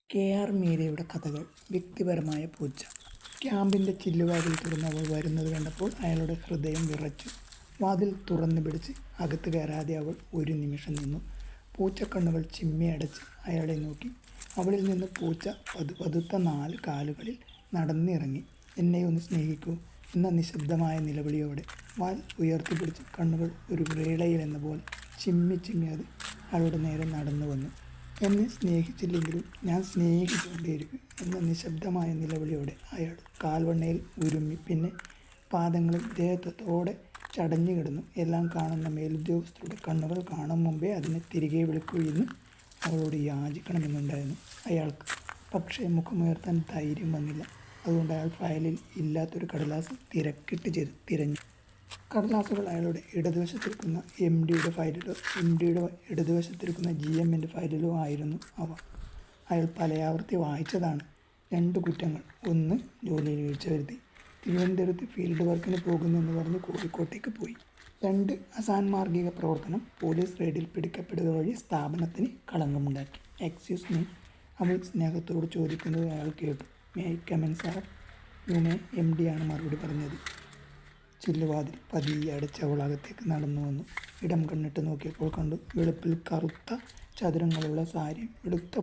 K R. മീരയുടെ കഥകൾ. വ്യക്തിപരമായ പൂച്ച. ക്യാമ്പിൻ്റെ ചില്ലുവാതിൽ തുറന്ന് അവൾ വരുന്നത് കണ്ടപ്പോൾ അയാളുടെ ഹൃദയം വിറച്ചു. വാതിൽ തുറന്നു പിടിച്ച് അകത്ത് കയറാതെ അവൾ ഒരു നിമിഷം നിന്നു. പൂച്ചക്കണ്ണുകൾ ചിമ്മിയടച്ച് അയാളെ നോക്കി. അവളിൽ നിന്ന് പൂച്ച പതുപതുത്ത 4 കാലുകളിൽ നടന്നിറങ്ങി. "എന്നെ ഒന്ന് സ്നേഹിക്കൂ" എന്ന നിശബ്ദമായ നിലവിളിയോടെ വാൽ ഉയർത്തിപ്പിടിച്ച് കണ്ണുകൾ ഒരു വേളയിലെന്ന പോലെ ചിമ്മി അത് അയാളുടെ നേരെ നടന്നു വന്നു. "എന്നെ സ്നേഹിച്ചില്ലെങ്കിലും ഞാൻ സ്നേഹിച്ചുകൊണ്ടേയിരിക്കും" എന്ന നിശബ്ദമായ നിലവിളിയോടെ അയാൾ കാൽവണ്ണയിൽ ഉരുമ്മി. പിന്നെ പാദങ്ങളിൽ ദേഹത്തോടെ ചടഞ്ഞു കിടന്നു. എല്ലാം കാണുന്ന മേലുദ്യോഗസ്ഥരുടെ കണ്ണുകൾ കാണും മുമ്പേ അതിനെ തിരികെ വിളിക്കൂ എന്ന് അവളോട് യാചിക്കണമെന്നുണ്ടായിരുന്നു അയാൾക്ക്. പക്ഷേ മുഖമുയർത്താൻ ധൈര്യം വന്നില്ല. അതുകൊണ്ട് അയാൾ ഫയലിൽ ഇല്ലാത്തൊരു കടലാസ് തിരക്കിട്ട് തിരഞ്ഞു. കടലാസുകൾ അയാളുടെ ഇടതുവശത്തിരിക്കുന്ന എം.ഡിയുടെ ഫയലിലോ എം.ഡിയുടെ ഇടതുവശത്തിരിക്കുന്ന ജി.എമ്മിൻ്റെ ഫയലിലോ ആയിരുന്നു അവ. അയാൾ പലയാവർത്തി വായിച്ചതാണ്. 2 കുറ്റങ്ങൾ. 1, ജോലിയിൽ വീഴ്ച വരുത്തി. തിരുവനന്തപുരത്ത് ഫീൽഡ് വർക്കിന് പോകുന്നെന്ന് പറഞ്ഞ് കോഴിക്കോട്ടേക്ക് പോയി. 2, അസാൻമാർഗിക പ്രവർത്തനം. പോലീസ് റെയ്ഡിൽ പിടിക്കപ്പെടുക വഴി സ്ഥാപനത്തിന് കളങ്കമുണ്ടാക്കി. "എക്സ്ക്യൂസ് മീ" അവൾ സ്നേഹത്തോട് ചോദിക്കുന്നത് അയാൾ കേട്ടു. "May I come in sir?" "You may" എം.ഡിയാണ് മറുപടി പറഞ്ഞത്. ചില്ലുവാതിൽ പതിയെ അടച്ച് അവൾ അകത്തേക്ക് നടന്നു വന്നു. ഇടം കണ്ണിട്ട് നോക്കിയപ്പോൾ കണ്ടു. വെളുപ്പിൽ കറുത്ത ചതുരങ്ങളുള്ള സാരിയും വെളുത്ത